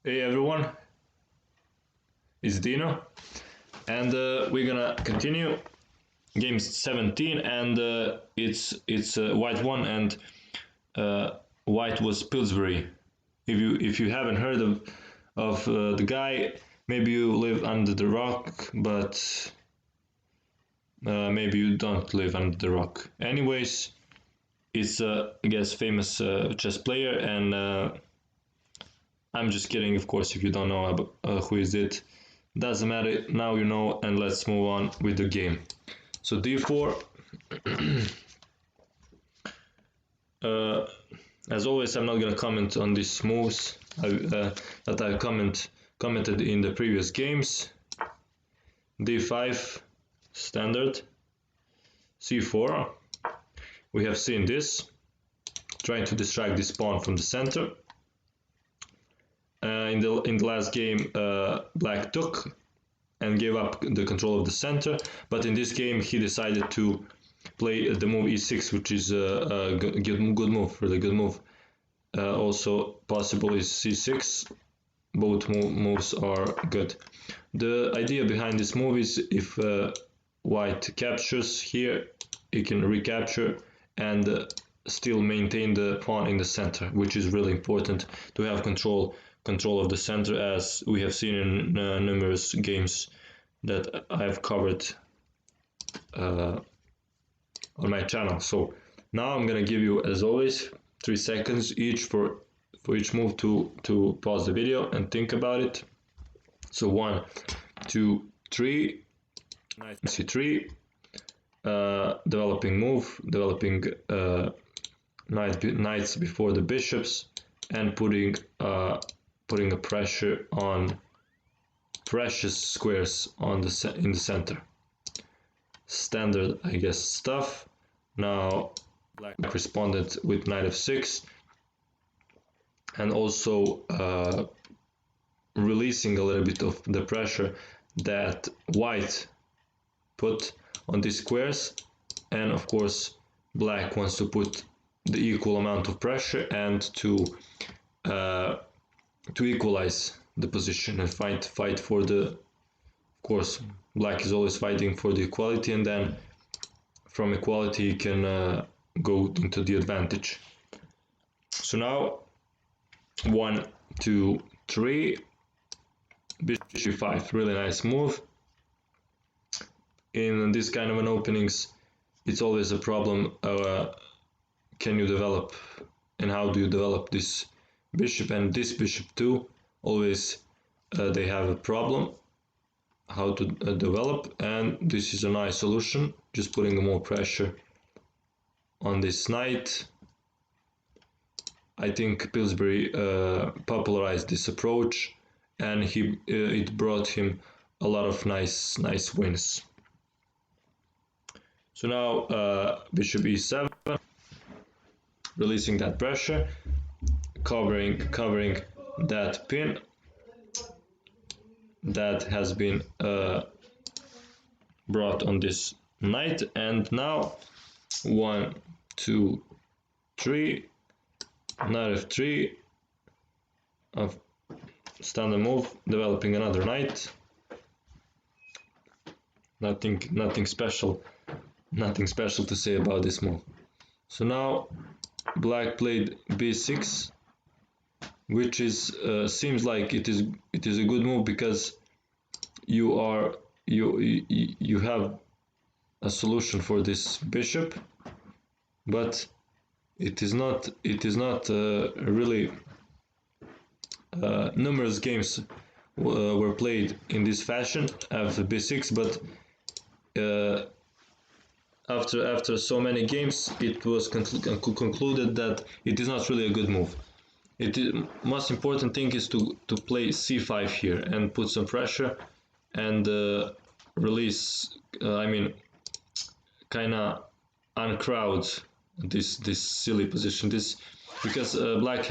Hey everyone, it's Dino, and we're gonna continue game 17, and it's white one, and white was Pillsbury. If you haven't heard of the guy, maybe you live under the rock, but maybe you don't live under the rock. Anyways, it's I guess famous chess player, and I'm just kidding, of course, if you don't know who is it. Doesn't matter, now you know, and let's move on with the game. So d4, as always, I'm not gonna comment on these moves that I commented in the previous games. d5, standard. c4, we have seen this, trying to distract this pawn from the center. In the last game, black took and gave up the control of the center, but in this game he decided to play the move e6, which is a good move, really good move. Also possible is c6. Both moves are good. The idea behind this move is if white captures here, he can recapture and still maintain the pawn in the center, which is really important to have control of the center, as we have seen in numerous games that I've covered on my channel. So now I'm gonna give you, as always, 3 seconds each for each move to pause the video and think about it. So 1, 2, 3, c3, developing move, developing knights before the bishops, and putting a pressure on precious squares in the center. Standard, I guess, stuff. Now black responded with knight f6, and also releasing a little bit of the pressure that white put on these squares, and of course black wants to put the equal amount of pressure and to equalize the position and fight for the, of course, black is always fighting for the equality, and then from equality he can go into the advantage. So now 1, 2, 3, bishop g5, really nice move. In this kind of an openings, it's always a problem, can you develop, and how do you develop this bishop and this bishop too. Always they have a problem how to develop, and this is a nice solution, just putting more pressure on this knight. I think Pillsbury popularized this approach, and it brought him a lot of nice wins. So now bishop e7, releasing that pressure, covering that pin that has been brought on this knight. And now 1, 2, 3, knight f3, of standard move, developing another knight. Nothing special to say about this move. So now black played b6, which is seems like it is a good move, because you have a solution for this bishop, but it is not really numerous games were played in this fashion after b6, but after so many games it was concluded that it is not really a good move. Most important thing is to play c5 here and put some pressure and release, kinda uncrowd this silly position. Because black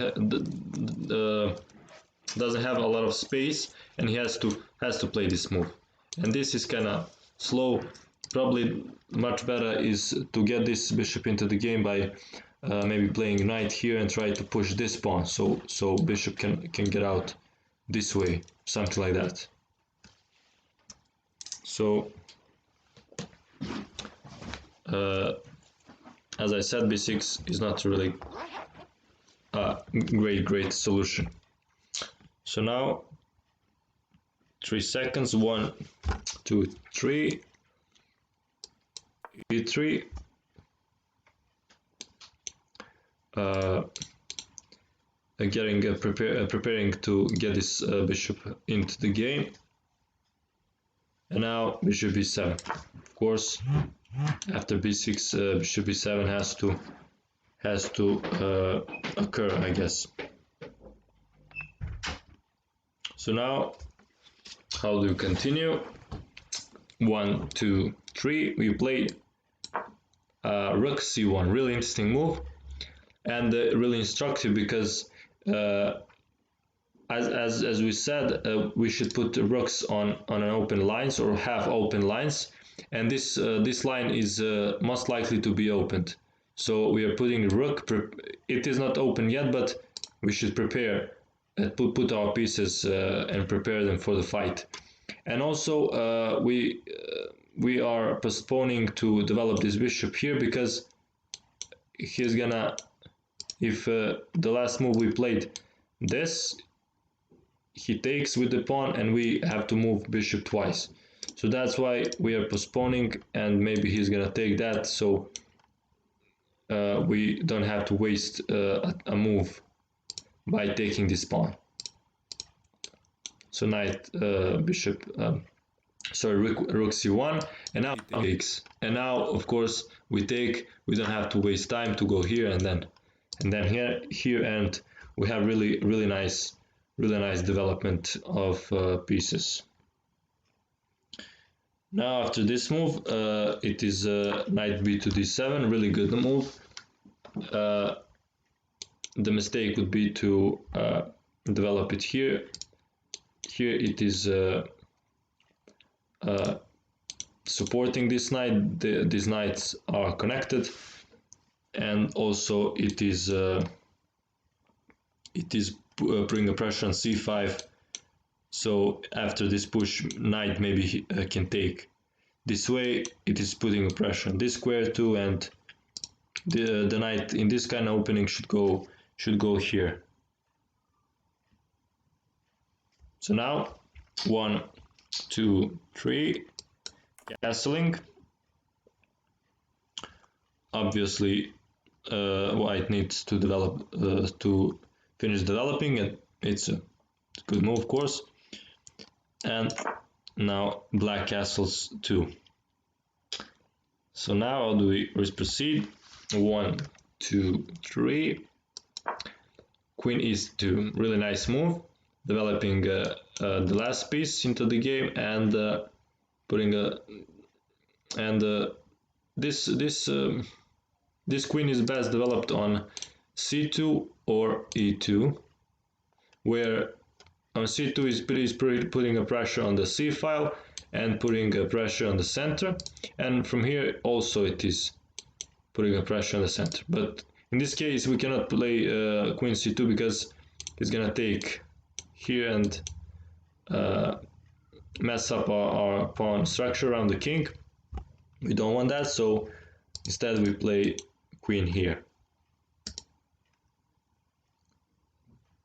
doesn't have a lot of space, and he has to play this move, and this is kinda slow. Probably much better is to get this bishop into the game by maybe playing knight here and try to push this pawn, so bishop can get out this way, something like that. So as I said, b6 is not really a great solution. So now 3 seconds, 1, 2, 3, e3, preparing to get this bishop into the game. And now bishop b7. Of course, after b6, bishop b7 has to occur, I guess. So now, how do you continue? 1, 2, 3. We play rook c1. Really interesting move, and really instructive because as we said, we should put the rooks on an open lines or half open lines, and this line is most likely to be opened. So we are putting the rook. It is not open yet, but we should prepare and put our pieces and prepare them for the fight. And also we are postponing to develop this bishop here because he's gonna, if the last move we played this, he takes with the pawn and we have to move bishop twice. So that's why we are postponing, and maybe he's gonna take that, so we don't have to waste a move by taking this pawn. So knight, bishop, rook c1, and now he takes. And now, of course, we take. We don't have to waste time to go here and then here, and we have really nice development of pieces. Now after this move, it is knight b to d7, really good move. The mistake would be to develop it here. Here it is supporting this knight. These knights are connected, and also it is putting a pressure on c5. So after this push, knight maybe can take. This way it is putting a pressure on this square too, and the knight in this kind of opening should go here. So now 1, 2, 3, castling. Obviously white needs to develop to finish developing, and it's a good move, of course. And now black castles too. So now how do we proceed? 1, 2, 3. Queen e2, really nice move, developing the last piece into the game, and putting this queen is best developed on c2 or e2, where on c2 is putting a pressure on the c file and putting a pressure on the center, and from here also it is putting a pressure on the center. But in this case we cannot play queen c2 because it's gonna take here and mess up our pawn structure around the king. We don't want that, so instead we play queen here.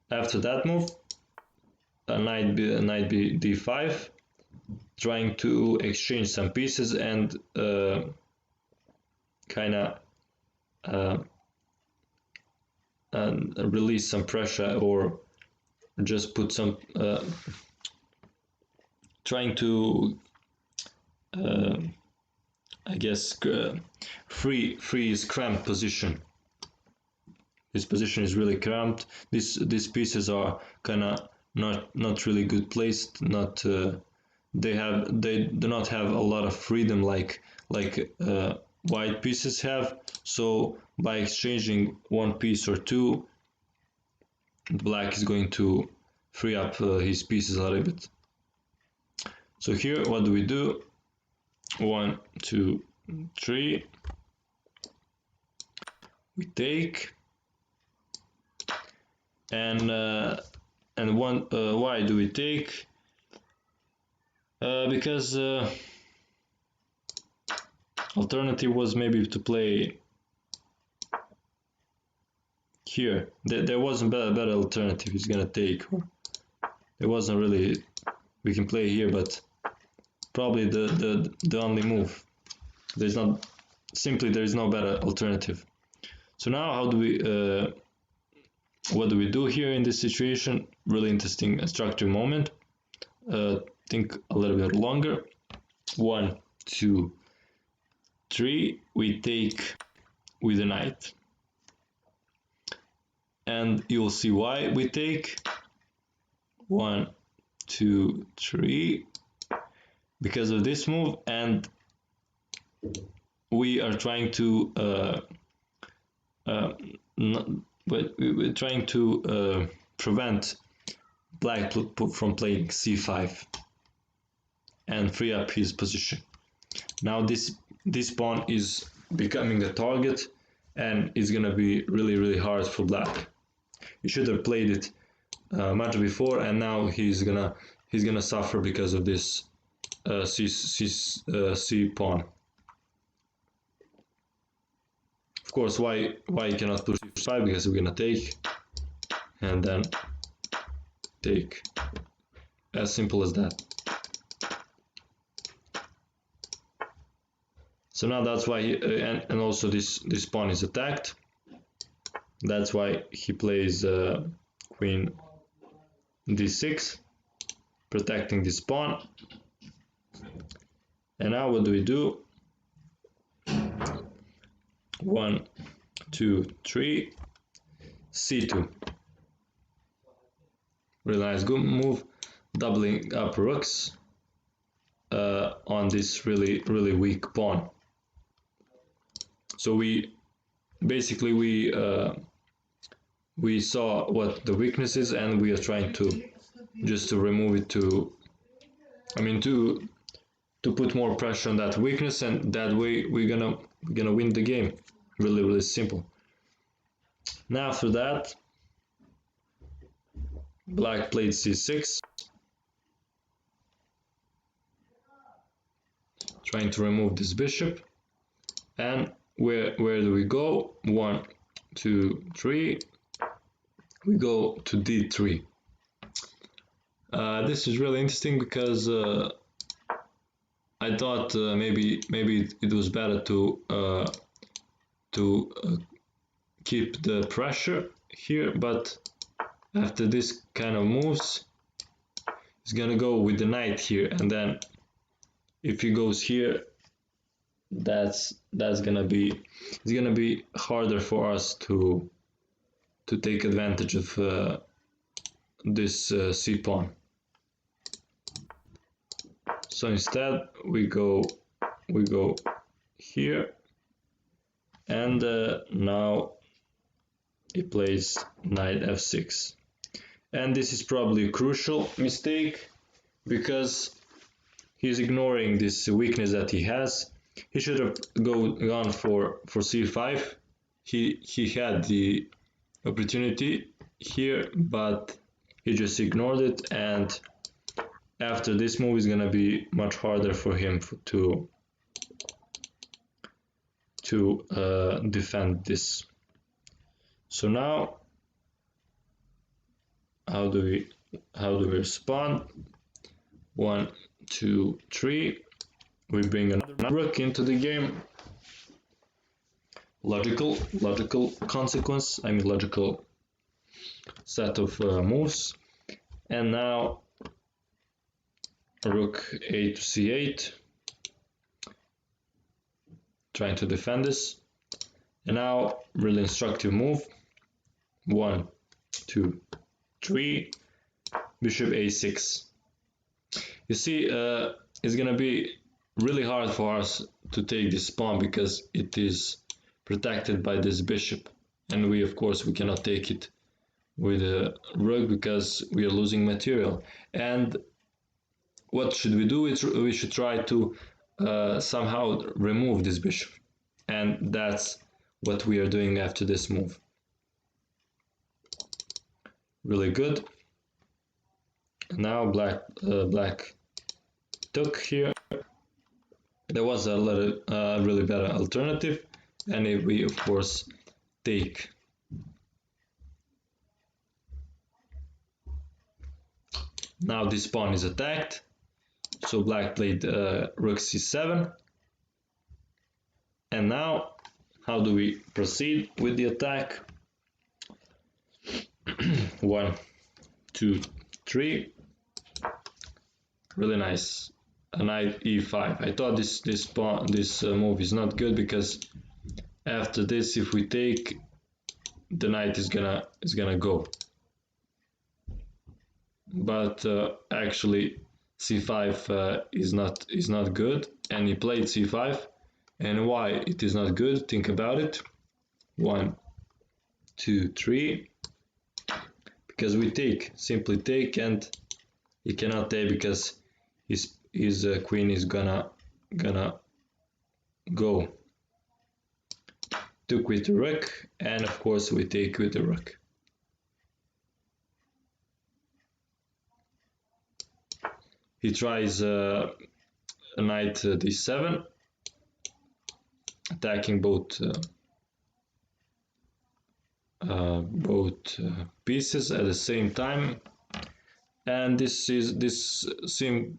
After that move, knight b d5, trying to exchange some pieces and kind of release some pressure, or just put some trying to I guess free his cramped position. His position is really cramped. These pieces are kind of not really good placed. Not they do not have a lot of freedom like white pieces have. So by exchanging one piece or two, black is going to free up his pieces a little bit. So here, what do we do? 1, 2, 3. We take, and and why do we take? Because alternative was maybe to play here. There wasn't better alternative he's gonna take. There wasn't really. We can play here, but probably the only move. There's not simply there is no better alternative. So now how do we what do we do here in this situation? Really interesting instructive moment. Think a little bit longer. 1, 2, 3. We take with the knight, and you'll see why we take. 1, 2, 3. Because of this move, and we are trying to we're trying to prevent black from playing c5 and free up his position. Now this pawn is becoming a target, and it's gonna be really hard for black. He should have played it much before, and now he's gonna suffer because of this c pawn. Of course, why you cannot push c5? Because we're gonna take, and then take. As simple as that. So now that's why and also this pawn is attacked. That's why he plays queen d6, protecting this pawn. And now what do we do? 1, 2, 3, c2. Really nice, good move, doubling up rooks on this really weak pawn. So we basically we saw what the weakness is, and we are trying to just to remove it to put more pressure on that weakness, and that way we're gonna win the game. Really simple. Now after that, black played c6, trying to remove this bishop. And where do we go? 1, 2, 3. We go to d3. This is really interesting because I thought maybe it was better to keep the pressure here, but after this kind of moves, he's gonna go with the knight here, and then if he goes here, it's gonna be harder for us to take advantage of this c pawn. So instead we go here, and now he plays knight f6, and this is probably a crucial mistake because he's ignoring this weakness that he has. He should have gone for c5. He had the opportunity here, but he just ignored it, and after this move is gonna be much harder for him to defend this. So now how do we respond? 1, 2, 3. We bring another rook into the game. Logical consequence. Logical set of moves. And now rook a to c8, trying to defend this. And now really instructive move. 1, 2, 3. Bishop a6. You see, it's gonna be really hard for us to take this pawn because it is protected by this bishop, and we cannot take it with a rook because we are losing material. And what should we do? We should try to somehow remove this bishop, and that's what we are doing after this move. Really good. Now black took here. There was a really better alternative, and we of course take. Now this pawn is attacked, so black played rook c7. And now, how do we proceed with the attack? 1, 2, 3. Really nice. A knight e5. I thought this move is not good because after this, if we take, the knight is gonna go. But actually, c5 is not good, and he played c5. And why it is not good? Think about it. 1, 2, 3. Because we simply take, and he cannot take because his queen is gonna go. Took with the rook, and of course we take with the rook. He tries a knight d7, attacking both pieces at the same time, and this seemed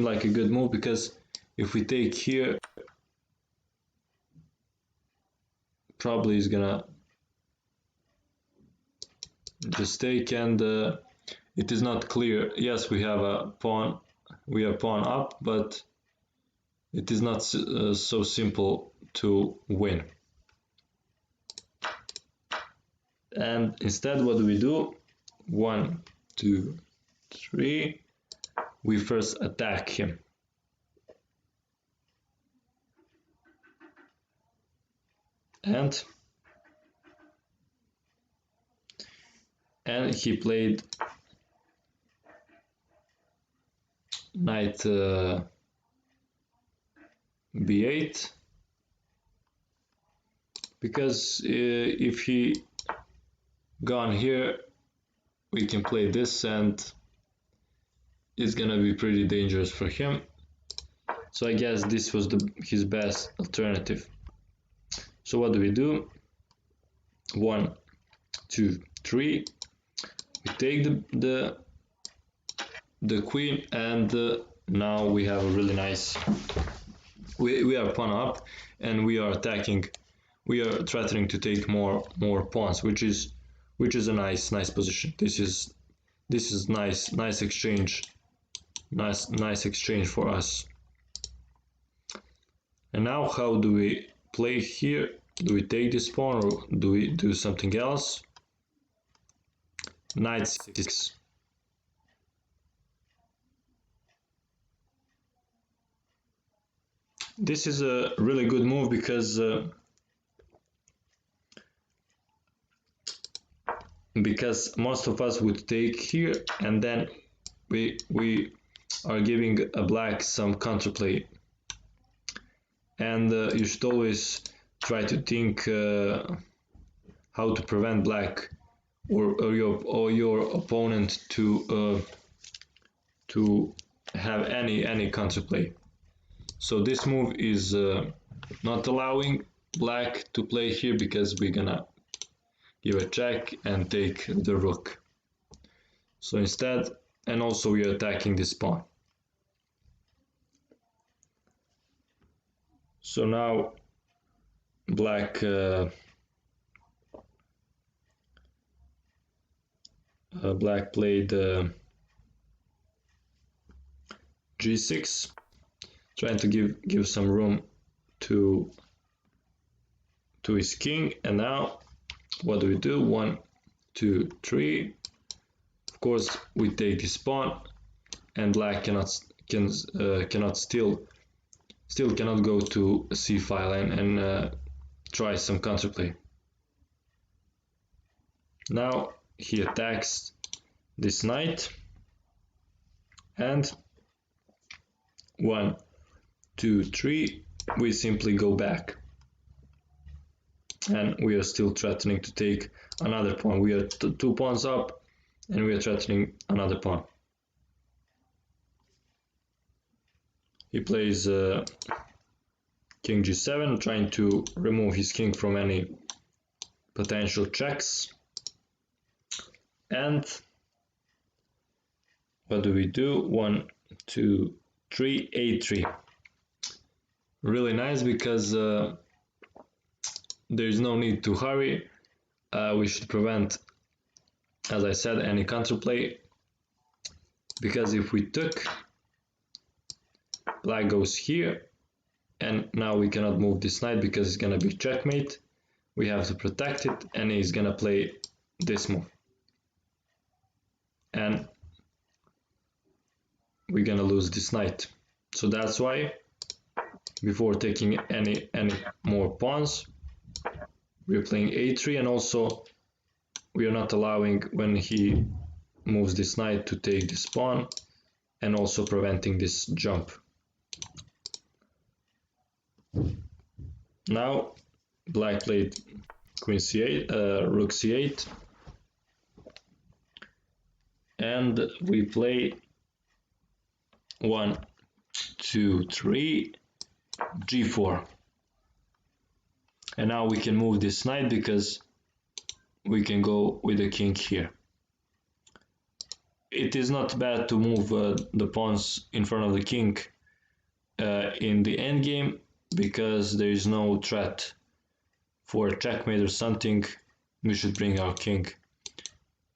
like a good move, because if we take here, probably is gonna just take, and it is not clear. Yes, we have pawn up, but it is not so simple to win. And instead, what do we do? 1, 2, 3. We first attack him. And he played knight b8, because if he gone here, we can play this, and it's gonna be pretty dangerous for him. So I guess this was his best alternative. So what do we do? 1, 2, 3. We take the queen, and now we have a really nice. We are pawn up, and we are attacking. We are threatening to take more pawns, which is a nice position. This is nice exchange. Nice exchange for us. And now, how do we play here? Do we take this pawn, or do we do something else? Knight c6. This is a really good move because most of us would take here, and then we are giving a black some counterplay. And you should always try to think how to prevent black or your opponent to have any counterplay. So this move is not allowing black to play here, because we're gonna give a check and take the rook. So instead, and also we are attacking this pawn. So now black black played g6, trying to give some room to his king. And now what do we do? 1, 2, 3. Of course we take this pawn, and black cannot still cannot go to c file and try some counterplay. Now he attacks this knight, and 1, 2, 3, we simply go back, and we are still threatening to take another pawn. We are 2 pawns up, and we are threatening another pawn. He plays king g7, trying to remove his king from any potential checks. And what do we do? 1, 2, 3, a3. Really nice, because there is no need to hurry. We should prevent, as I said, any counterplay, because if we took, black goes here, and now we cannot move this knight because it's gonna be checkmate. We have to protect it, and he's gonna play this move, and we're gonna lose this knight. So that's why, before taking any more pawns, we're playing a3, and also we are not allowing, when he moves this knight, to take this pawn, and also preventing this jump. Now black played queen c8, rook c8, and we play 1, 2, 3, g4. And now we can move this knight because we can go with the king here. It is not bad to move the pawns in front of the king in the endgame, because there is no threat for a checkmate or something. We should bring our king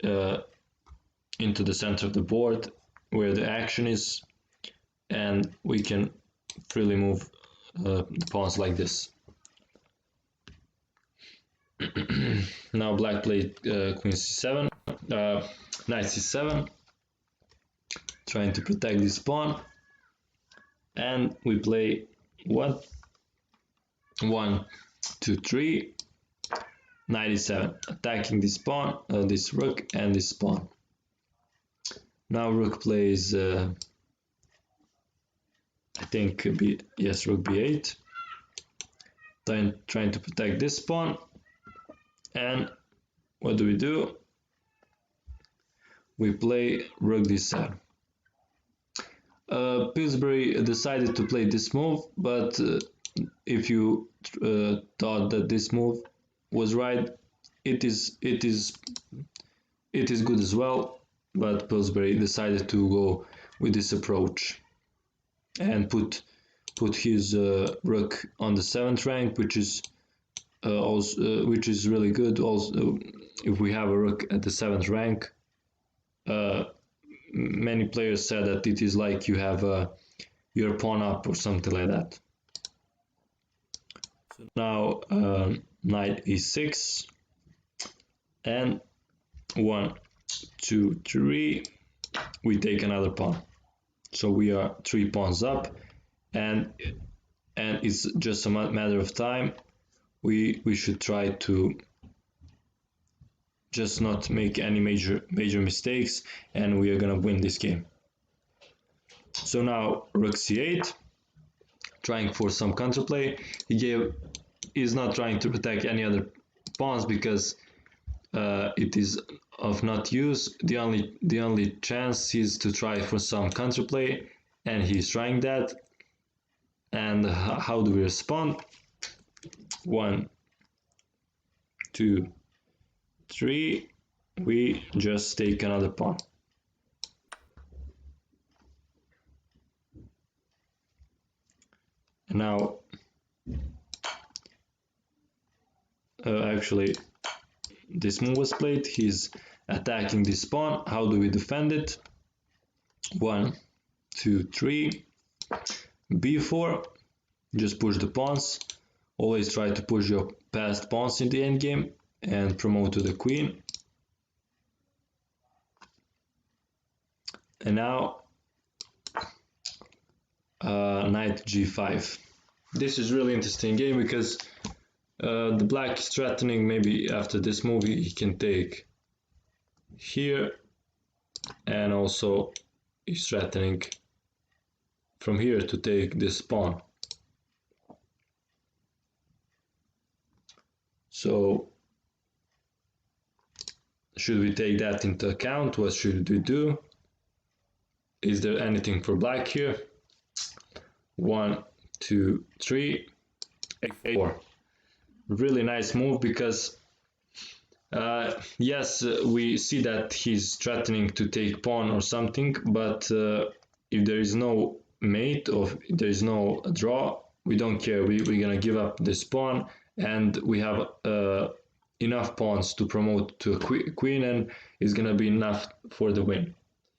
into the center of the board where the action is, and we can freely move the pawns like this. Now black played queen c7, knight c7, trying to protect this pawn, and we play 1, 2, 3, knight e7, attacking this pawn, this rook, and this pawn. Now rook plays, I think, rook b8, trying to protect this pawn. And what do? We play rook d7. Pillsbury decided to play this move, but if you thought that this move was right, it is good as well. But Pillsbury decided to go with this approach and put his rook on the 7th rank, which is which is really good. Also, if we have a rook at the 7th rank, many players said that it is like you have your pawn up or something like that. So now knight e6, and 1, 2, 3, we take another pawn. So we are 3 pawns up, and it's just a matter of time. We should try to just not make any major mistakes, and we are gonna win this game. So now rook c8, trying for some counterplay. He's not trying to protect any other pawns because it is of not use. The only chance is to try for some counterplay, and he's trying that. And how do we respond? 1, 2, 3, we just take another pawn. And now, actually, this move was played. He's attacking this pawn. How do we defend it? 1, 2, 3, b4. Just push the pawns. Always try to push your passed pawns in the endgame and promote to the queen. And now knight g5. This is really interesting game because the black is threatening, maybe after this move he can take here, and also he's threatening from here to take this pawn. So should we take that into account? What should we do? Is there anything for black here? 1, 2, 3, 8, 4. Really nice move, because yes, we see that he's threatening to take pawn or something, but if there is no mate or if there is no draw, we don't care. We're gonna give up this pawn, and we have enough pawns to promote to a queen, and it's gonna be enough for the win.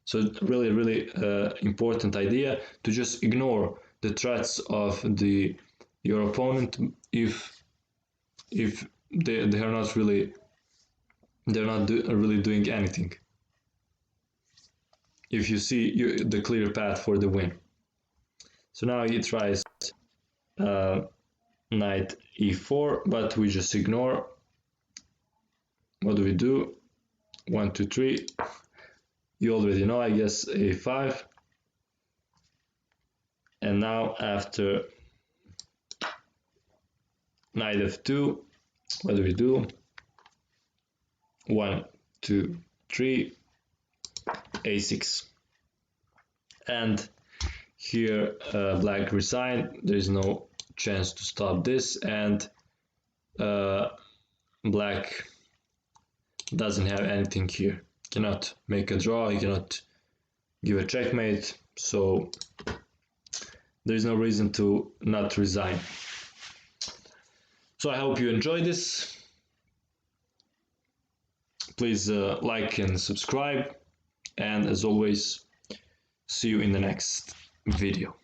So really, really important idea to just ignore the threats of your opponent if they are not really really doing anything. If you see the clear path for the win. So now he tries knight e4, but we just ignore. What do we do? 1, 2, 3. You already know, I guess, a5. And now after knight f2, what do we do? 1, 2, 3, a6. And here black resigned. There is no chance to stop this, and black doesn't have anything here. Cannot make a draw, he cannot give a checkmate, so there is no reason to not resign. So I hope you enjoyed this. Please like and subscribe, and as always, see you in the next video.